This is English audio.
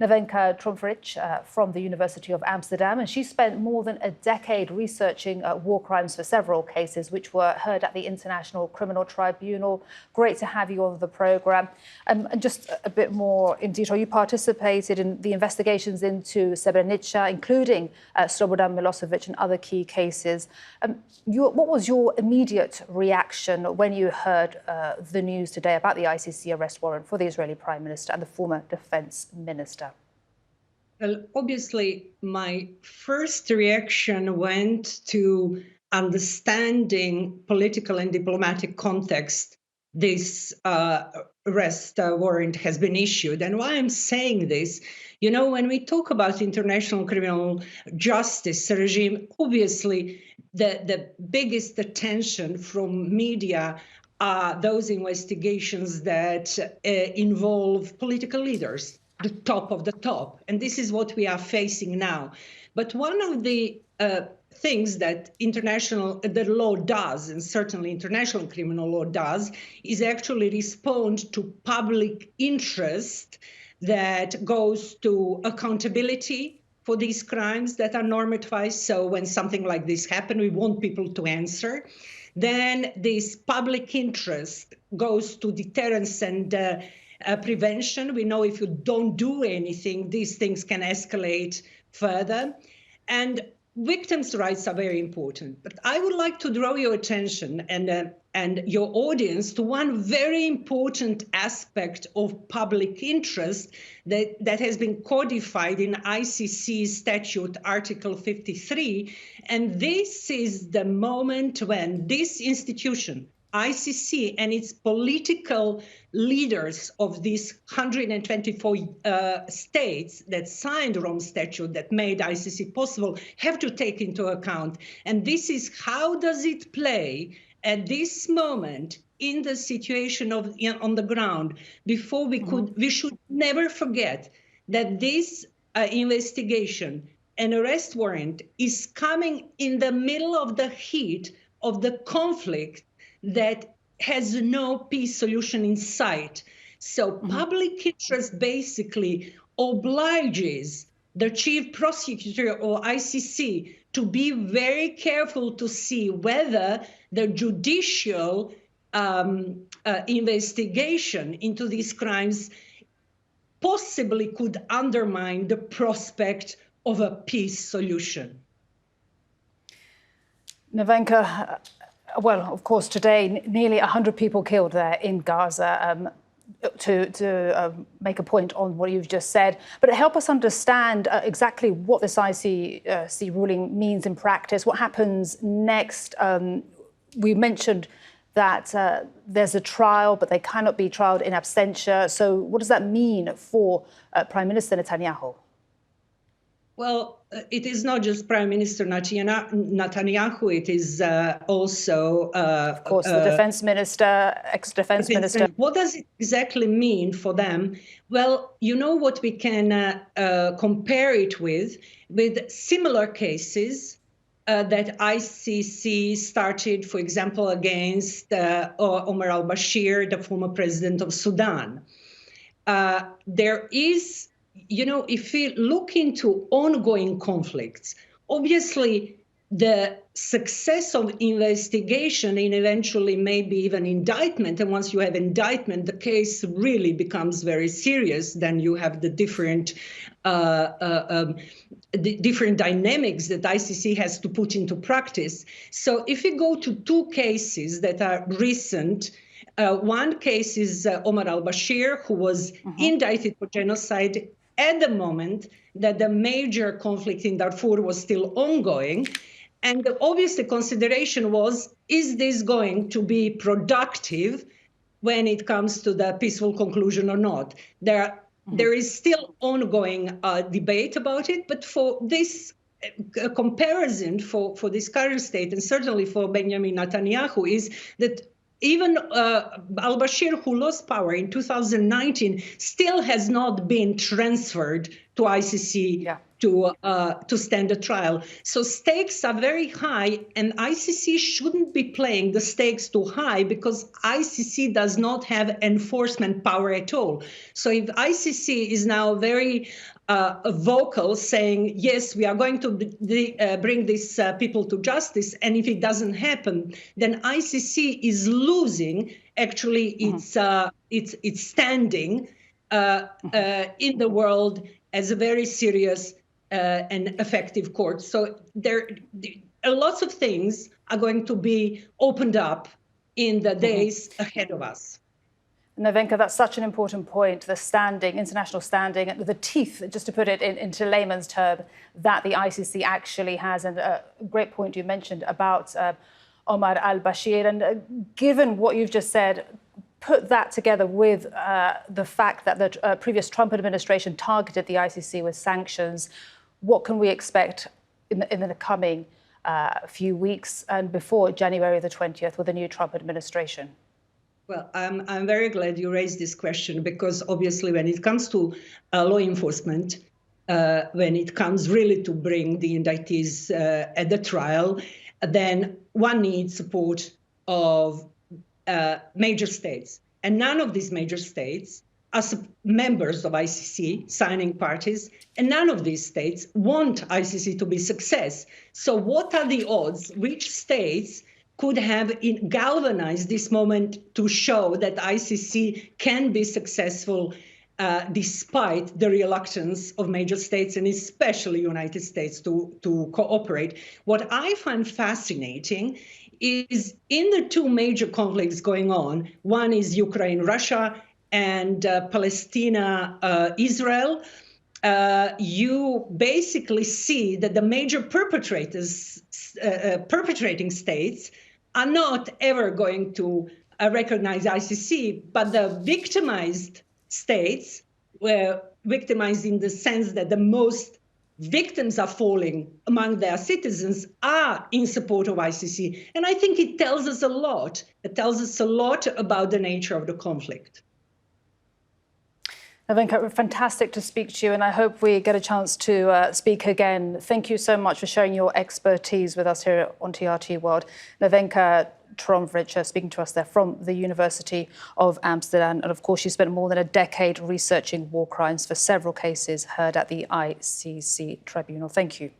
Nevenka Tromp from the University of Amsterdam, and she spent more than a decade researching war crimes for several cases which were heard at the International Criminal Tribunal. Great to have you on the programme. And just a bit more in detail, you participated in the investigations into Srebrenica, including Slobodan Milosevic and other key cases. What was your immediate reaction when you heard the news today about the ICC arrest warrant for the Israeli Prime Minister and the former Defence Minister? Well, obviously, my first reaction went to understanding political and diplomatic context this arrest warrant has been issued. And why I'm saying this, when we talk about international criminal justice regime, obviously the biggest attention from media are those investigations that involve political leaders, the top of the top. And this is what we are facing now. But one of the things that the law does, and certainly international criminal law does, is actually respond to public interest that goes to accountability for these crimes that are normativized. So when something like this happens, we want people to answer. Then this public interest goes to deterrence and prevention. We know if you don't do anything, these things can escalate further. And victims' rights are very important. But I would like to draw your attention and your audience to one very important aspect of public interest that has been codified in ICC Statute Article 53. And this is the moment when this institution, ICC, and its political leaders of these 124 states that signed the Rome Statute that made ICC possible have to take into account. And this is how does it play at this moment in the situation on the ground. Before we should never forget that this investigation and arrest warrant is coming in the middle of the heat of the conflict that has no peace solution in sight. So public interest basically obliges the chief prosecutor or ICC to be very careful to see whether the judicial investigation into these crimes possibly could undermine the prospect of a peace solution. Nevenka, well, of course, today, nearly 100 people killed there in Gaza, to make a point on what you've just said. But help us understand exactly what this ICC ruling means in practice. What happens next? We mentioned that there's a trial, but they cannot be trialed in absentia. So what does that mean for Prime Minister Netanyahu? Well, it is not just Prime Minister Netanyahu, it is also... of course, the Defence Minister, ex-Defence Minister. What does it exactly mean for them? Well, you know what we can compare it with similar cases that ICC started, for example, against Omar al-Bashir, the former president of Sudan. There is... if we look into ongoing conflicts, obviously the success of investigation and eventually maybe even indictment, and once you have indictment, the case really becomes very serious. Then you have the different dynamics that ICC has to put into practice. So if we go to two cases that are recent, one case is Omar al-Bashir, who was indicted for genocide at the moment that the major conflict in Darfur was still ongoing. And obviously the consideration was, is this going to be productive when it comes to the peaceful conclusion or not? There is still ongoing debate about it, but for this comparison for this current state, and certainly for Benjamin Netanyahu, is that even al-Bashir, who lost power in 2019, still has not been transferred to ICC to stand a trial. So stakes are very high, and ICC shouldn't be playing the stakes too high because ICC does not have enforcement power at all. So if ICC is now very vocal saying, yes, we are going to bring these people to justice, and if it doesn't happen, then ICC is losing actually its standing in the world as a very serious and effective court. So lots of things are going to be opened up in the days ahead of us. Nevenka, that's such an important point, the standing, international standing, the teeth, just to put it into layman's term, that the ICC actually has. And a great point you mentioned about Omar al-Bashir. And given what you've just said, put that together with the fact that the previous Trump administration targeted the ICC with sanctions. What can we expect in the coming few weeks and before January the 20th with the new Trump administration? Well, I'm very glad you raised this question because obviously when it comes to law enforcement, when it comes really to bring the indictees at the trial, then one needs support of major states. And none of these major states are members of ICC, signing parties, and none of these states want ICC to be success. So what are the odds? Which states could have galvanized this moment to show that ICC can be successful despite the reluctance of major states and especially United States to cooperate? What I find fascinating is in the two major conflicts going on, one is Ukraine-Russia and Palestine-Israel, you basically see that the major perpetrating states are not ever going to recognize ICC, but the victimized states, were victimized in the sense that the most victims are falling among their citizens, are in support of ICC. And I think it tells us a lot. It tells us a lot about the nature of the conflict. Nevenka, fantastic to speak to you, and I hope we get a chance to speak again. Thank you so much for sharing your expertise with us here on TRT World. Nevenka Tromp speaking to us there from the University of Amsterdam. And of course, she spent more than a decade researching war crimes for several cases heard at the ICC tribunal. Thank you.